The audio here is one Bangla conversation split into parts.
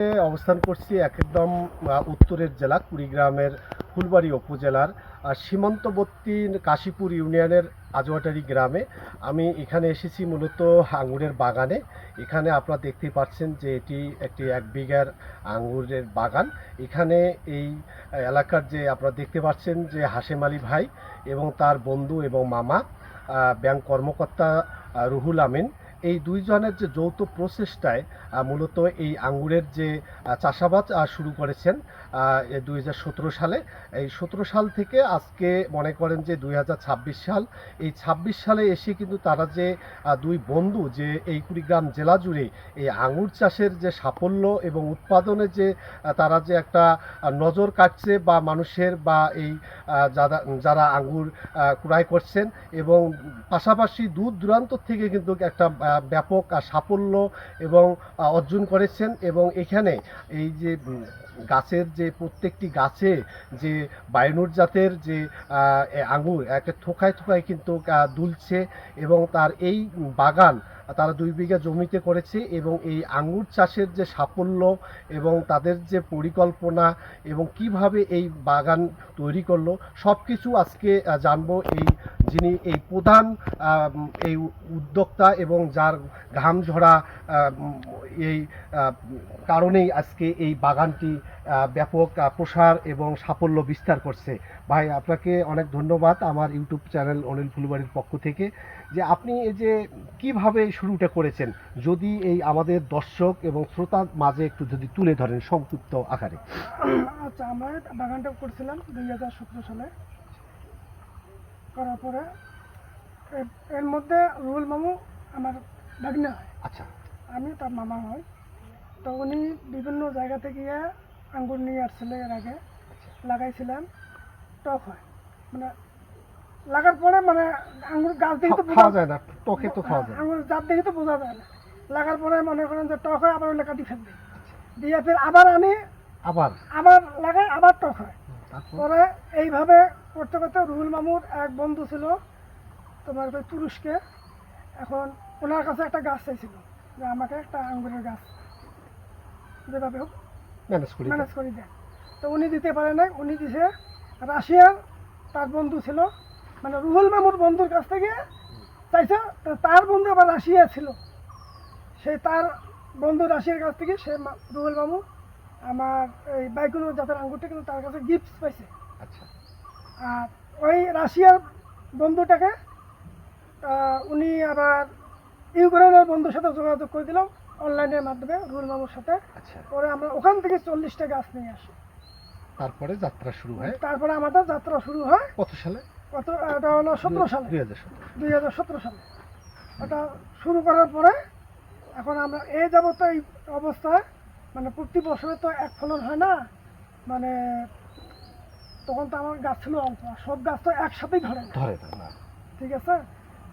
অবস্থান করছি একদম উত্তরের জেলা কুড়িগ্রামের ফুলবাড়ি উপজেলার সীমান্তবর্তী কাশীপুর ইউনিয়নের আজওয়াটারি গ্রামে। আমি এখানে এসেছি মূলত আঙ্গুরের বাগানে। এখানে আপনারা দেখতে পাচ্ছেন যে এটি একটি 1 বিঘার আঙ্গুরের বাগান। এখানে এই এলাকার যে আপনারা দেখতে পাচ্ছেন যে হাশেম আলী ভাই এবং তার বন্ধু এবং মামা ব্যাংক কর্মকর্তা রুহুল আমিন, এই দুইজনের যে যৌথ প্রচেষ্টায় মূলত এই আঙ্গুরের যে চাষাবাদ শুরু করেছেন 2017 সালে। এই 17 সাল থেকে আজকে মনে করেন যে 2026 সাল। এই 26 সালে এসে কিন্তু তারা যে দুই বন্ধু যে এই কুড়িগ্রাম জেলা জুড়ে এই আঙ্গুর চাষের যে সাফল্য এবং উৎপাদনে যে তারা যে একটা নজর কাটছে বা মানুষের বা এই যারা যারা আঙ্গুর ক্রয় করছেন এবং পাশাপাশি দূর দূরান্ত থেকে কিন্তু একটা ব্যাপক সাফল্য এবং অর্জন করেছেন। এবং এখানে এই যে গাছের যে প্রত্যেকটি গাছে যে বায়নুর জাতের যে আঙ্গুর একটা থোকায় থোকায় কিন্তু দুলছে এবং তার এই বাগান তারা 2 বিঘা জমিতে করেছে। এবং এই আঙ্গুর চাষের যে সাফল্য এবং তাদের যে পরিকল্পনা এবং কিভাবে এই বাগান তৈরি করলো সব কিছু আজকে জানবো। যিনি এই প্রধান এই উদ্যোক্তা এবং যার ঘাম ঝরা এই কারণেই আজকে এই বাগানটি ব্যাপক প্রসার এবং সাফল্য বিস্তার করছে। ভাই, আপনাকে অনেক ধন্যবাদ আমার ইউটিউব চ্যানেল অনিল ফুলবাড়ির পক্ষ থেকে, যে আপনি এই যে কিভাবে শুরুটা করেছেন যদি এই আমাদের দর্শক এবং শ্রোতার মাঝে একটু যদি তুলে ধরেন সংক্ষিপ্ত আকারে। আচ্ছা, আমরা বাগানটা করছিলাম 2017 সালে। করার পরে এর মধ্যে রুহুল মামু আমার ভাগ্নে হয়। আচ্ছা, আমি তার মামা হয়। তো উনি বিভিন্ন জায়গা থেকে আঙ্গুর নিয়ে আসছিল, এর আগে লাগাইছিলাম। টক হয় মানে লাগার পরে মানে আঙ্গুর গাছ দেখে তো খাওয়া যায় না, টকে তো খাওয়া যায়। আঙ্গুর জাত দেখে তো বোঝা যায় না। লাগার পরে মনে করেন যে টক হয়, আবার ওগুলো কাটি ফেলবে দিয়ে ফের আবার আনি, আবার আবার লাগাই, আবার টক হয়। পরে এইভাবে করতে করতে রুহুল মামুর এক বন্ধু ছিল তোমার তুরস্কে। এখন ওনার কাছে একটা গাছ চাইছিল যে আমাকে একটা আঙ্গুরের গাছ যেভাবে হোক ম্যানেজ করে দেয়। তো উনি দিতে পারে নাই, উনি দিছে রাশিয়ার তার বন্ধু ছিল, মানে রুহুল মামুর বন্ধুর কাছ থেকে চাইছে। তার বন্ধু আবার রাশিয়া ছিল, সেই তার বন্ধু রাশিয়ার কাছ থেকে সে রুহুল মামু আমার এই বাইকুনুর জাতের আঙ্গুরটা কিন্তু তার কাছে গিফট পাইছে। আচ্ছা, আর ওই রাশিয়ার বন্ধুটাকে উনি আবার ইউক্রেনের বন্ধুর সাথে যোগাযোগ করে দিলাম অনলাইনের মাধ্যমে রুহুল মামুর সাথে। আচ্ছা, পরে আমরা ওখান থেকে 40টা গাছ নিয়ে আসি। তারপরে যাত্রা শুরু হয়। তারপরে আমাদের যাত্রা শুরু হয় কত সালে? এটা হলো 17 সালে, 2017। 2017 সালে ওটা শুরু করার পরে এখন আমরা এই যাবত এই অবস্থায়, মানে প্রতি বছরে তো এক ফলন হয় না, মানে তখন তো আমার গাছ ছিল অল্প, সব গাছ তো একসাথেই ধরে না। ঠিক আছে,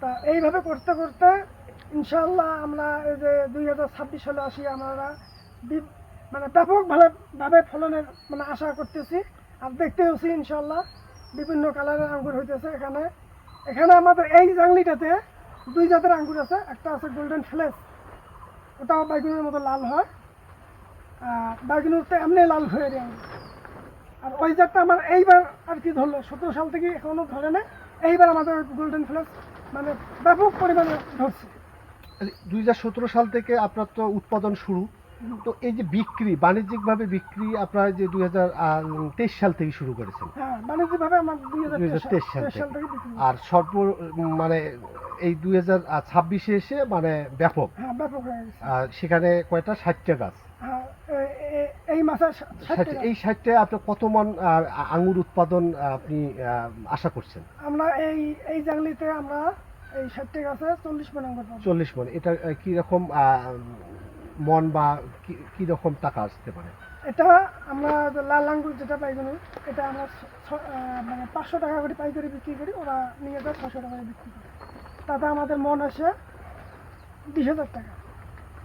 তা এইভাবে করতে করতে ইনশাল্লাহ আমরা এই যে 2026 সালে আসি, আমরা মানে ব্যাপকভাবে ফলনের মানে আশা করতেছি। আর দেখতেওছি ইনশাল্লাহ বিভিন্ন কালারের আঙ্গুর হইতেছে এখানে। এখানে আমাদের এই জাংলিটাতে 2 জাতের আঙ্গুর আছে। একটা আছে গোল্ডেন ফ্লেস, ওটাও বাইগুনের মতো লাল হয়, আর বাইগুনের তো এমনি লাল হয়ে যায়। আর ওই জাতটা আমার এইবার আর কি ধরলো, 17 সাল থেকে এখনো ধরে না। এইবার আমাদের গোল্ডেন ফ্লেস মানে ব্যাপক পরিমাণে ধরছে। 2017 সাল থেকে আপনার তো উৎপাদন শুরু। তো এই যে বিক্রি, বাণিজ্যিকভাবে বিক্রি আপনারা যে 2023 সাল থেকে শুরু করেছেন। হ্যাঁ, বাণিজ্যিকভাবে আমার 2023 সাল সাল থেকে। থেকে বিক্রি। আর মানে এই 2026-এ এসে মানে ব্যাপক। হ্যাঁ, ব্যাপক হয়ে গেছে। সেখানে কয়টা 60টা গাছ। হ্যাঁ, এই মাসে 60টা। এই 60টা আপনি কত মন আঙ্গুর উৎপাদন আপনি আশা করছেন? আমরা এই জাংলিতে আমরা এই 60টা গাছে 40 মণ আঙ্গুর পাবো। 40 মন। এটা কি রকম মন বা কি রকম টাকা আসতে পারে? এটা আমরা লাল আঙ্গুর যেটা পাইকারি, এটা আমরা মানে 500 টাকা করে পাইকারি বিক্রি করি, ওরা নিয়ে যায় 600 টাকা বিক্রি করে। তাতে আমাদের মন আসে 20,000 টাকা।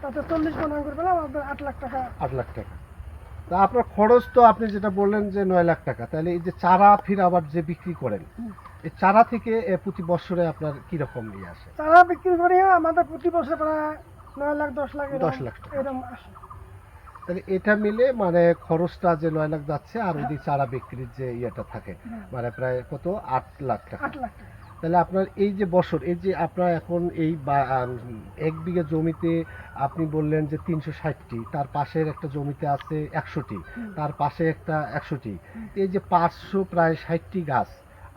তাতে 40 মণ আঙ্গুর পেলাম আমাদের 8 লাখ টাকা। 8 লাখ টাকা। তা আপনার খরচ তো আপনি যেটা বললেন যে 9 লাখ টাকা, তাহলে এই যে চারা ফির আবার যে বিক্রি করেন, এই চারা থেকে প্রতি বছরে আপনার কি রকম নিয়ে আসে? চারা বিক্রি করি আমাদের প্রতি বছর প্রায় 9 লাখ 10 লাখ 10 লাখ টাকা এরকম আসে। তাহলে এটা মিলে মানে খরচটা যে 9 লাখ যাচ্ছে আর ওই যে চারা বিক্রির যে ইয়েটা থাকে হ্যাঁ, মানে প্রায় কত 8 লাখ টাকা। 8 লাখ টাকা। তাহলে আপনার এই যে বছর এই যে আপনার এখন এই 1 বিঘা জমিতে আপনি বললেন যে 360টি, তার পাশের একটা জমিতে আছে 100টি, হুম, তার পাশে একটা 100টি, এই যে 500 প্রায় 60টি গাছ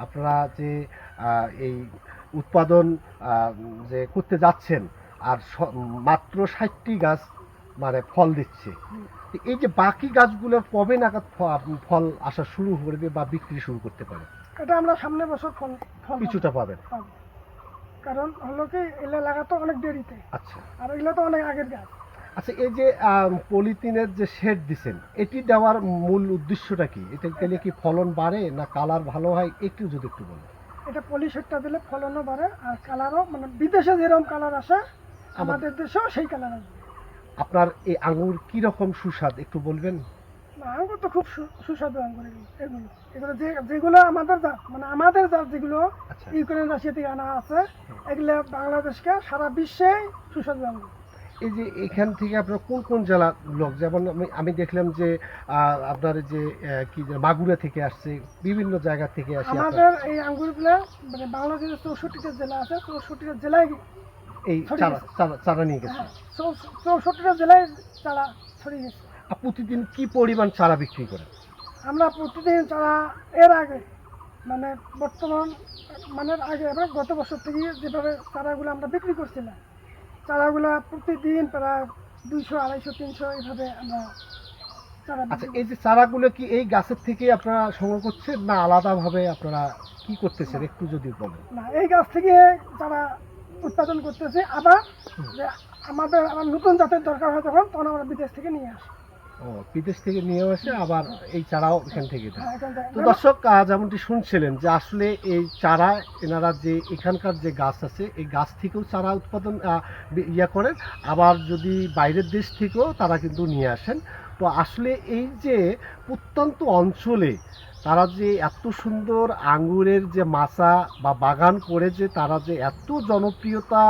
আপনারা যে এই উৎপাদন যে করতে যাচ্ছেন আর মাত্র 60টি গাছ মানে ফল দিচ্ছে। হুম। তো এই যে বাকি গাছগুলো কবে নাগাদ ফল আসা শুরু করবে বা বিক্রি শুরু করতে পারে? এটা আমরা সামনের বছর ফল ফল কিছুটা পাবেন। পাবো। কারণ হলো কি এগুলো লাগাতো অনেক দেরিতে, আচ্ছা আর এগুলো তো অনেক আগের গাছ। আচ্ছা, এই যে পলিথিনের যে শেড দিছেন এটি দেওয়ার মূল উদ্দেশ্যটা কি? এটা দিলে কি ফলন বাড়ে না কালার ভালো হয়, একটু যদি একটু বলেন। এটা পলিশেডটা দিলে ফলনও বাড়ে আর কালারও, মানে বিদেশে যেরকম কালার আসে আমাদের দেশেও সেই কালার আসবে। আপনার এই আঙুর কি রকম সুস্বাদ একটু বলবেন? না, আঙ্গুর তো খুব সুস্বাদু আঙ্গুর এগুলো এগুলো যেগুলো আমাদের জাত, মানে আমাদের জাত যেগুলো আচ্ছা ইউক্রেন রাশিয়া থেকে আনা আছে, এগুলো বাংলাদেশকে সারা বিশ্বে সুস্বাদু আঙ্গুর। এই যে এখান থেকে আপনার কোন কোন জেলা লোক, যেমন আমি দেখলাম যে আপনার যে কি যে মাগুরা থেকে আসছে, বিভিন্ন জায়গা থেকে আসে আমাদের এই আঙ্গুরগুলো মানে বাংলাদেশের 64টা জেলা আছে, 64টা জেলায় এই ছড়িয়ে চারা নিয়ে গেছে। হ্যাঁ, 64টা জেলায় চারা ছড়িয়ে গেছে। আর প্রতিদিন কি পরিমাণ চারা বিক্রি করেন? আমরা প্রতিদিন চারা এর আগে মানে বর্তমান মানের আগে এবার গত বছর থেকে যেভাবে চারাগুলো আমরা বিক্রি করছিলাম, চারাগুলো প্রতিদিন প্রায় 200, 250, 300 এইভাবে আমরা চারা আচ্ছা, বিক্রি এই যে চারাগুলো কি এই গাছের থেকে আপনারা সংগ্রহ করছেন না আলাদাভাবে আপনারা কি করতেছেন একটু যদি বলেন। না, এই গাছ থেকে চারা উৎপাদন করতেছে। আবার যে আমাদের আবার নতুন জাতের দরকার হয় তখন আমরা বিদেশ থেকে নিয়ে আসি। ও, বিদেশ থেকে নিয়ে আসে আবার এই চারাও এখান থেকে দেয়। হ্যাঁ, এখান থেকে তো দর্শক যেমনটি শুনছিলেন যে আসলে এই চারা এনারা যে এখানকার যে গাছ আছে এই গাছ থেকেও চারা উৎপাদন ইয়ে করেন, আবার যদি বাইরের দেশ থেকেও তারা কিন্তু নিয়ে আসেন। তো আসলে এই যে প্রত্যন্ত অঞ্চলে তারা যে এত সুন্দর আঙ্গুরের যে মাচা বা বাগান করে যে তারা যে এত জনপ্রিয়তা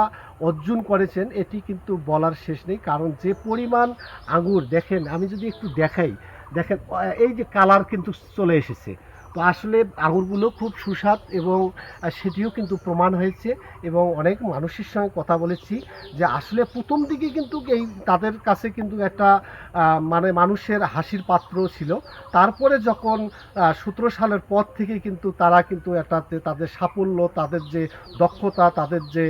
অর্জন করেছেন এটি কিন্তু বলার শেষ নেই। কারণ যে পরিমাণ আঙ্গুর দেখেন, আমি যদি একটু দেখাই, দেখেন এই যে কালার কিন্তু চলে এসেছে। তো আসলে আঙুরগুলো খুব সুস্বাদ এবং সেটিও কিন্তু প্রমাণ হয়েছে এবং অনেক মানুষের সঙ্গে কথা বলেছি যে আসলে প্রথম দিকে কিন্তু এই তাদের কাছে কিন্তু একটা মানে মানুষের হাসির পাত্র ছিল। তারপরে যখন 17 সালের পর থেকে কিন্তু তারা কিন্তু এটাতে তাদের সাফল্য, তাদের যে দক্ষতা, তাদের যে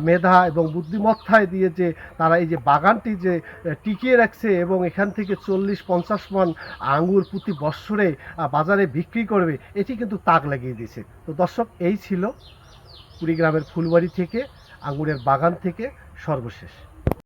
মেধা এবং বুদ্ধিমত্তায় দিয়ে যে তারা এই যে বাগানটি যে টিকিয়ে রাখছে এবং এখান থেকে 40-50 মণ আঙ্গুর প্রতি বৎসরে বাজারে বিক্রি করবে, এটি কিন্তু তাক লাগিয়ে দিয়েছে। তো দর্শক, এই ছিল কুড়িগ্রামের ফুলবাড়ি থেকে আঙ্গুরের বাগান থেকে সর্বশেষ।